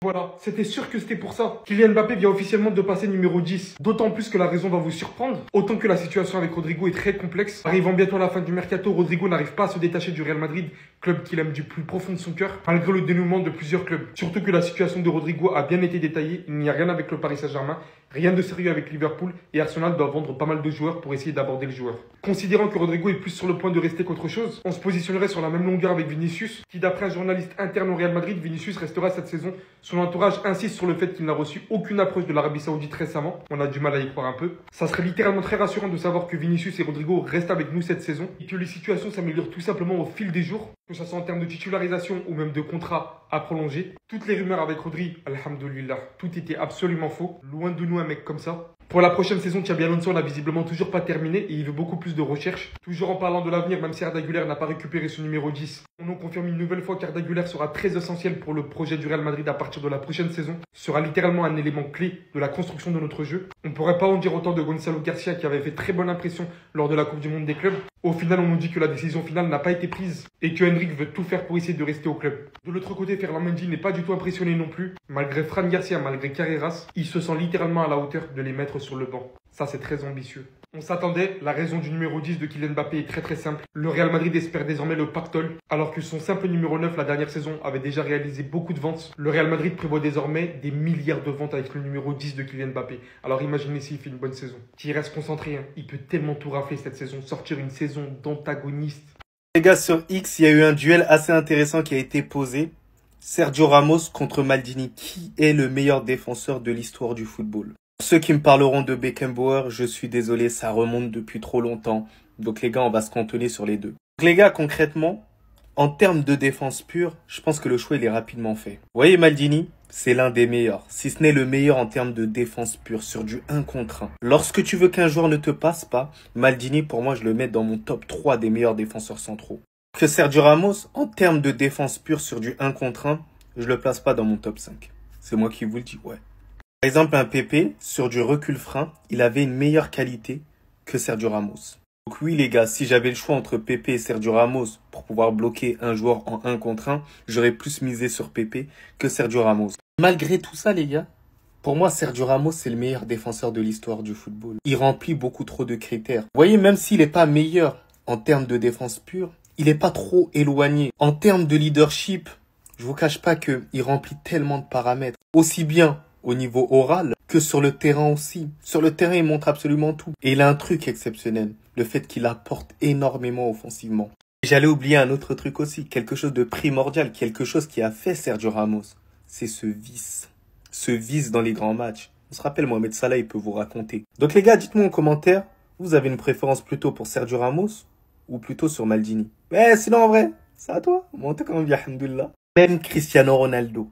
Voilà, c'était sûr que c'était pour ça. Kylian Mbappé vient officiellement de passer numéro 10. D'autant plus que la raison va vous surprendre. Autant que la situation avec Rodrigo est très complexe. Arrivant bientôt à la fin du mercato, Rodrigo n'arrive pas à se détacher du Real Madrid, club qu'il aime du plus profond de son cœur, malgré le dénouement de plusieurs clubs. Surtout que la situation de Rodrigo a bien été détaillée. Il n'y a rien avec le Paris Saint-Germain, rien de sérieux avec Liverpool et Arsenal doit vendre pas mal de joueurs pour essayer d'aborder le joueur. Considérant que Rodrigo est plus sur le point de rester qu'autre chose, on se positionnerait sur la même longueur avec Vinicius, qui d'après un journaliste interne au Real Madrid, Vinicius restera cette saison. Son entourage insiste sur le fait qu'il n'a reçu aucune approche de l'Arabie Saoudite récemment. On a du mal à y croire un peu. Ça serait littéralement très rassurant de savoir que Vinicius et Rodrigo restent avec nous cette saison et que les situations s'améliorent tout simplement au fil des jours, que ce soit en termes de titularisation ou même de contrat à prolonger. Toutes les rumeurs avec Rodri, alhamdoulilah, tout était absolument faux. Loin de nous un mec comme ça. Pour la prochaine saison, Xabi Alonso n'a visiblement toujours pas terminé et il veut beaucoup plus de recherche. Toujours en parlant de l'avenir, même si Arda Güler n'a pas récupéré son numéro 10. On nous confirme une nouvelle fois qu'Arda Güler sera très essentiel pour le projet du Real Madrid à partir de la prochaine saison. Sera littéralement un élément clé de la construction de notre jeu. On ne pourrait pas en dire autant de Gonzalo Garcia qui avait fait très bonne impression lors de la Coupe du Monde des clubs. Au final, on nous dit que la décision finale n'a pas été prise et que Henrik veut tout faire pour essayer de rester au club. De l'autre côté, Ferland Mendy n'est pas du tout impressionné non plus. Malgré Fran Garcia, malgré Carreras, il se sent littéralement à la hauteur de les mettre sur le banc. Ça, c'est très ambitieux. On s'attendait, la raison du numéro 10 de Kylian Mbappé est très simple. Le Real Madrid espère désormais le pactole, alors que son simple numéro 9 la dernière saison avait déjà réalisé beaucoup de ventes. Le Real Madrid prévoit désormais des milliards de ventes avec le numéro 10 de Kylian Mbappé. Alors imaginez s'il fait une bonne saison. Qu'il reste concentré, hein. Il peut tellement tout rafler cette saison, sortir une saison d'antagoniste. Les gars, sur X, il y a eu un duel assez intéressant qui a été posé. Sergio Ramos contre Maldini. Qui est le meilleur défenseur de l'histoire du football? Ceux qui me parleront de Beckenbauer, je suis désolé, ça remonte depuis trop longtemps. Donc les gars, on va se cantonner sur les deux. Donc les gars, concrètement, en termes de défense pure, je pense que le choix il est rapidement fait. Vous voyez Maldini, c'est l'un des meilleurs, si ce n'est le meilleur en termes de défense pure, sur du 1 contre 1. Lorsque tu veux qu'un joueur ne te passe pas, Maldini, pour moi, je le mets dans mon top 3 des meilleurs défenseurs centraux. Que Sergio Ramos, en termes de défense pure sur du 1 contre 1, je le place pas dans mon top 5. C'est moi qui vous le dis, ouais. Par exemple, un Pepe, sur du recul frein, il avait une meilleure qualité que Sergio Ramos. Donc oui les gars, si j'avais le choix entre Pepe et Sergio Ramos pour pouvoir bloquer un joueur en 1 contre 1, j'aurais plus misé sur Pepe que Sergio Ramos. Malgré tout ça les gars, pour moi Sergio Ramos c'est le meilleur défenseur de l'histoire du football. Il remplit beaucoup trop de critères. Vous voyez, même s'il n'est pas meilleur en termes de défense pure, il n'est pas trop éloigné. En termes de leadership, je vous cache pas qu'il remplit tellement de paramètres. Aussi bien au niveau oral que sur le terrain aussi. Sur le terrain, il montre absolument tout. Et il a un truc exceptionnel, le fait qu'il apporte énormément offensivement. J'allais oublier un autre truc aussi, quelque chose de primordial, quelque chose qui a fait Sergio Ramos. C'est ce vice. Ce vice dans les grands matchs. On se rappelle, Mohamed Salah, il peut vous raconter. Donc les gars, dites-moi en commentaire, vous avez une préférence plutôt pour Sergio Ramos ou plutôt sur Maldini? Mais sinon en vrai, c'est à toi. Bon, t'es quand même bien, alhamdoulilah. Même Cristiano Ronaldo.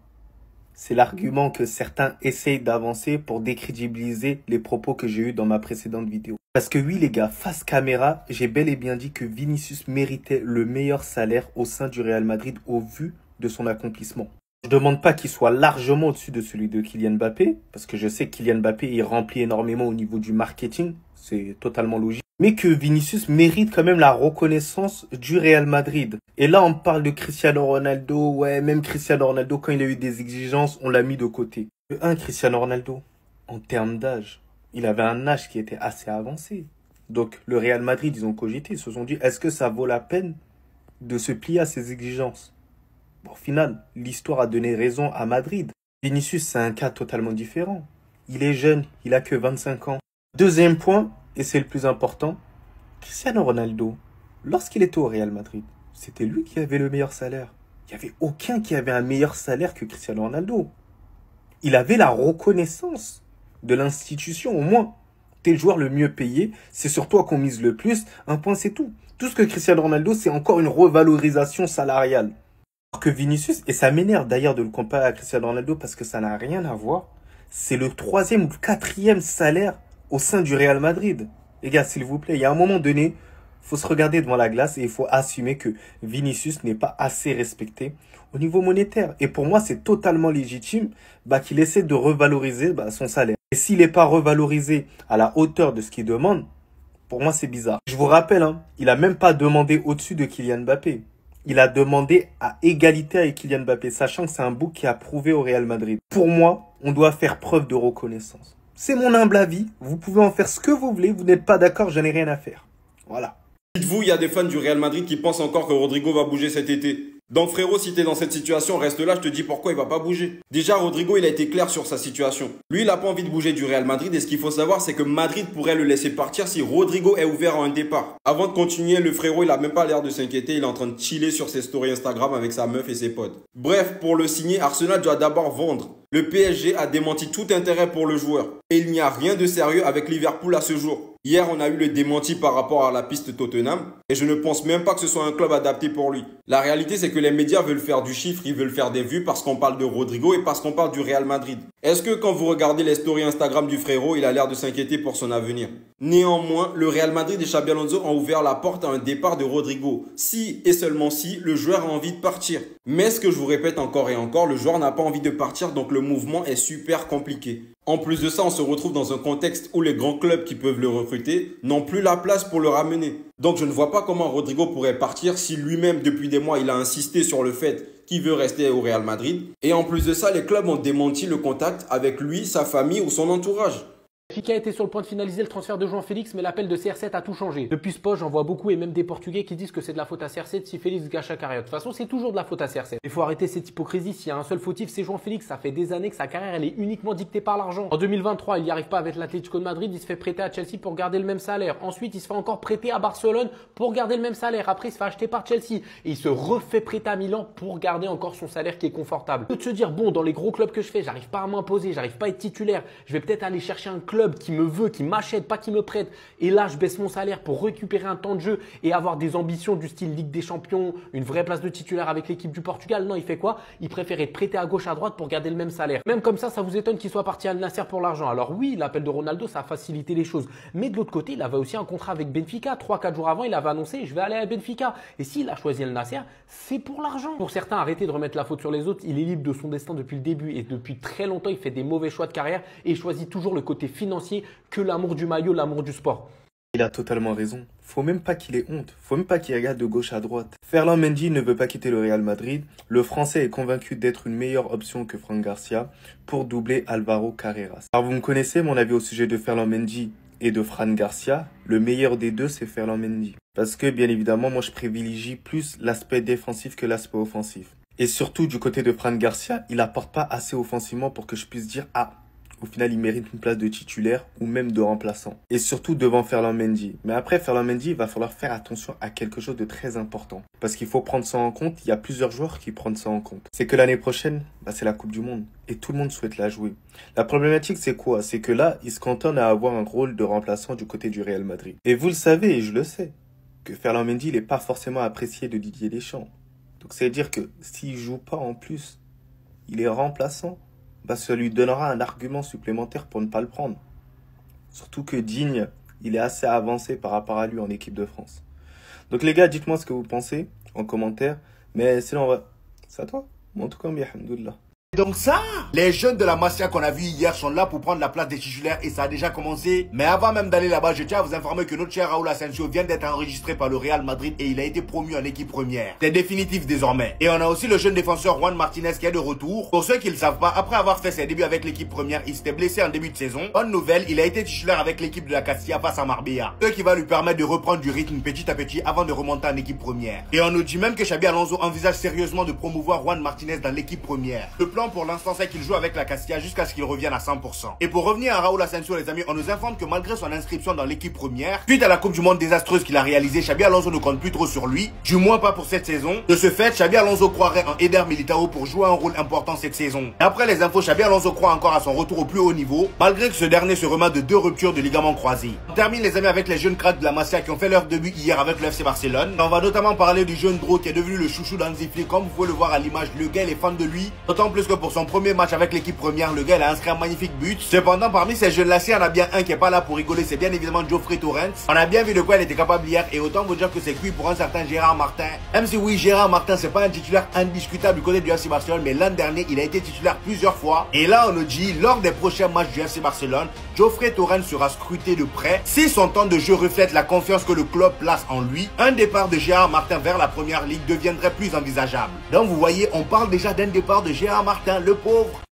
C'est l'argument que certains essayent d'avancer pour décrédibiliser les propos que j'ai eus dans ma précédente vidéo. Parce que oui les gars, face caméra, j'ai bel et bien dit que Vinicius méritait le meilleur salaire au sein du Real Madrid au vu de son accomplissement. Je ne demande pas qu'il soit largement au-dessus de celui de Kylian Mbappé, parce que je sais que Kylian Mbappé il remplit énormément au niveau du marketing, c'est totalement logique. Mais que Vinicius mérite quand même la reconnaissance du Real Madrid. Et là, on parle de Cristiano Ronaldo. Ouais, même Cristiano Ronaldo, quand il a eu des exigences, on l'a mis de côté. Le 1, Cristiano Ronaldo, en termes d'âge, il avait un âge qui était assez avancé. Donc, le Real Madrid, ils ont cogité, ils se sont dit, est-ce que ça vaut la peine de se plier à ces exigences? Bon, au final, l'histoire a donné raison à Madrid. Vinicius, c'est un cas totalement différent. Il est jeune, il a que 25 ans. Deuxième point, et c'est le plus important, Cristiano Ronaldo, lorsqu'il était au Real Madrid, c'était lui qui avait le meilleur salaire. Il n'y avait aucun qui avait un meilleur salaire que Cristiano Ronaldo. Il avait la reconnaissance de l'institution, au moins. T'es le joueur le mieux payé, c'est sur toi qu'on mise le plus, un point c'est tout. Tout ce que Cristiano Ronaldo, c'est encore une revalorisation salariale. Alors que Vinicius, et ça m'énerve d'ailleurs de le comparer à Cristiano Ronaldo parce que ça n'a rien à voir, c'est le 3e ou 4e salaire au sein du Real Madrid. Les gars, s'il vous plaît, il y a un moment donné, il faut se regarder devant la glace et il faut assumer que Vinicius n'est pas assez respecté au niveau monétaire. Et pour moi, c'est totalement légitime qu'il essaie de revaloriser son salaire. Et s'il n'est pas revalorisé à la hauteur de ce qu'il demande, pour moi, c'est bizarre. Je vous rappelle, il n'a même pas demandé au-dessus de Kylian Mbappé. il a demandé à égalité avec Kylian Mbappé, sachant que c'est un bouc qui a prouvé au Real Madrid. Pour moi, on doit faire preuve de reconnaissance. C'est mon humble avis, vous pouvez en faire ce que vous voulez, vous n'êtes pas d'accord, je n'ai rien à faire. Voilà. Dites-vous, il y a des fans du Real Madrid qui pensent encore que Rodrigo va bouger cet été. Donc frérot, si t'es dans cette situation, reste là, je te dis pourquoi il va pas bouger. Déjà, Rodrigo, il a été clair sur sa situation. Lui, il a pas envie de bouger du Real Madrid et ce qu'il faut savoir, c'est que Madrid pourrait le laisser partir si Rodrigo est ouvert à un départ. Avant de continuer, le frérot, il a même pas l'air de s'inquiéter, il est en train de chiller sur ses stories Instagram avec sa meuf et ses potes. Bref, pour le signer, Arsenal doit d'abord vendre. Le PSG a démenti tout intérêt pour le joueur. Et il n'y a rien de sérieux avec Liverpool à ce jour. Hier, on a eu le démenti par rapport à la piste Tottenham. Et je ne pense même pas que ce soit un club adapté pour lui. La réalité, c'est que les médias veulent faire du chiffre, ils veulent faire des vues parce qu'on parle de Rodrigo et parce qu'on parle du Real Madrid. Est-ce que quand vous regardez les stories Instagram du frérot, il a l'air de s'inquiéter pour son avenir? Néanmoins, le Real Madrid et Xabi Alonso ont ouvert la porte à un départ de Rodrigo. Si et seulement si le joueur a envie de partir. Mais ce que je vous répète encore et encore, le joueur n'a pas envie de partir, donc le mouvement est super compliqué. En plus de ça, on se retrouve dans un contexte où les grands clubs qui peuvent le recruter n'ont plus la place pour le ramener. Donc je ne vois pas comment Rodrigo pourrait partir si lui-même, depuis des mois, il a insisté sur le fait qu'il veut rester au Real Madrid. Et en plus de ça, les clubs ont démenti le contact avec lui, sa famille ou son entourage. Benfica était sur le point de finaliser le transfert de João Félix, mais l'appel de CR7 a tout changé. Depuis ce poste, j'en vois beaucoup et même des Portugais qui disent que c'est de la faute à CR7 si Félix gâche sa carrière. De toute façon, c'est toujours de la faute à CR7. Il faut arrêter cette hypocrisie. S'il y a un seul fautif, c'est João Félix. Ça fait des années que sa carrière elle est uniquement dictée par l'argent. En 2023, il n'y arrive pas avec l'Atlético de Madrid. Il se fait prêter à Chelsea pour garder le même salaire. Ensuite, il se fait encore prêter à Barcelone pour garder le même salaire. Après, il se fait acheter par Chelsea et il se refait prêter à Milan pour garder encore son salaire qui est confortable. De se dire bon, dans les gros clubs que je fais, j'arrive pas à m'imposer, j'arrive pas à être titulaire. Je vais peut-être aller chercher un club qui me veut, qui m'achète, pas qui me prête. Et là, je baisse mon salaire pour récupérer un temps de jeu et avoir des ambitions du style Ligue des Champions, une vraie place de titulaire avec l'équipe du Portugal. Non, il fait quoi? Il préfère être prêté à gauche, à droite pour garder le même salaire. Même comme ça vous étonne qu'il soit parti à Al Nassr pour l'argent. Alors oui, l'appel de Ronaldo, ça a facilité les choses. Mais de l'autre côté, il avait aussi un contrat avec Benfica. 3-4 jours avant, il avait annoncé, je vais aller à Benfica. Et s'il a choisi Al Nassr, c'est pour l'argent. Pour certains, arrêtez de remettre la faute sur les autres. Il est libre de son destin depuis le début et depuis très longtemps, il fait des mauvais choix de carrière et il choisit toujours le côté financier que l'amour du maillot, l'amour du sport. Il a totalement raison. Faut même pas qu'il ait honte. Faut même pas qu'il regarde de gauche à droite. Ferland Mendy ne veut pas quitter le Real Madrid. Le Français est convaincu d'être une meilleure option que Fran Garcia pour doubler Alvaro Carreras. Alors vous me connaissez, mon avis au sujet de Ferland Mendy et de Fran Garcia. Le meilleur des deux, c'est Ferland Mendy. Parce que bien évidemment, moi je privilégie plus l'aspect défensif que l'aspect offensif. Et surtout du côté de Fran Garcia, il apporte pas assez offensivement pour que je puisse dire « Ah ». Au final, il mérite une place de titulaire ou même de remplaçant. Et surtout devant Ferland Mendy. Mais après, Ferland Mendy, il va falloir faire attention à quelque chose de très important. Parce qu'il faut prendre ça en compte. Il y a plusieurs joueurs qui prennent ça en compte. C'est que l'année prochaine, c'est la Coupe du Monde. Et tout le monde souhaite la jouer. La problématique, c'est quoi? C'est que là, il se cantonne à avoir un rôle de remplaçant du côté du Real Madrid. Et vous le savez, et je le sais, que Ferland Mendy, il n'est pas forcément apprécié de Didier Deschamps. Donc, ça veut dire que s'il joue pas en plus, il est remplaçant. Ça lui donnera un argument supplémentaire pour ne pas le prendre. Surtout que Digne, il est assez avancé par rapport à lui en équipe de France. Donc les gars, dites-moi ce que vous pensez en commentaire. Mais sinon, c'est à toi. En tout cas, bien, alhamdoulilah. Donc ça, les jeunes de la Masia qu'on a vu hier sont là pour prendre la place des titulaires et ça a déjà commencé. Mais avant même d'aller là-bas, je tiens à vous informer que notre cher Raúl Asensio vient d'être enregistré par le Real Madrid et il a été promu en équipe première. C'est définitif désormais. Et on a aussi le jeune défenseur Juan Martinez qui est de retour. Pour ceux qui ne le savent pas, après avoir fait ses débuts avec l'équipe première, il s'était blessé en début de saison. Bonne nouvelle, il a été titulaire avec l'équipe de la Castilla face à Marbella. Ce qui va lui permettre de reprendre du rythme petit à petit avant de remonter en équipe première. Et on nous dit même que Xabi Alonso envisage sérieusement de promouvoir Juan Martinez dans l'équipe première. Le plan pour l'instant c'est qu'il joue avec la Castilla jusqu'à ce qu'il revienne à 100%. Et pour revenir à Raúl Asensio les amis, on nous informe que malgré son inscription dans l'équipe première, suite à la Coupe du Monde désastreuse qu'il a réalisée, Xabi Alonso ne compte plus trop sur lui, du moins pas pour cette saison. De ce fait, Xabi Alonso croirait en Eder Militao pour jouer un rôle important cette saison. D'après les infos, Xabi Alonso croit encore à son retour au plus haut niveau, malgré que ce dernier se remet de 2 ruptures de ligaments croisés. On termine les amis avec les jeunes cracks de la Masia qui ont fait leur début hier avec le FC Barcelone. On va notamment parler du jeune Dro qui est devenu le chouchou d'Hansi Flick, comme vous pouvez le voir à l'image, le gars il est fan de lui, d'autant plus que que pour son premier match avec l'équipe première, le gars il a inscrit un magnifique but. Cependant, parmi ces jeunes-là, il y en a bien un qui est pas là pour rigoler, c'est bien évidemment Geoffrey Torrens. On a bien vu de quoi il était capable hier et autant vous dire que c'est cuit pour un certain Gérard Martin. Même si oui, Gérard Martin c'est pas un titulaire indiscutable du côté du FC Barcelone, mais l'an dernier il a été titulaire plusieurs fois. Et là on nous dit, lors des prochains matchs du FC Barcelone, Geoffrey Torrens sera scruté de près. Si son temps de jeu reflète la confiance que le club place en lui, un départ de Gérard Martin vers la première ligue deviendrait plus envisageable. Donc vous voyez, on parle déjà d'un départ de Gérard Martin, le pauvre.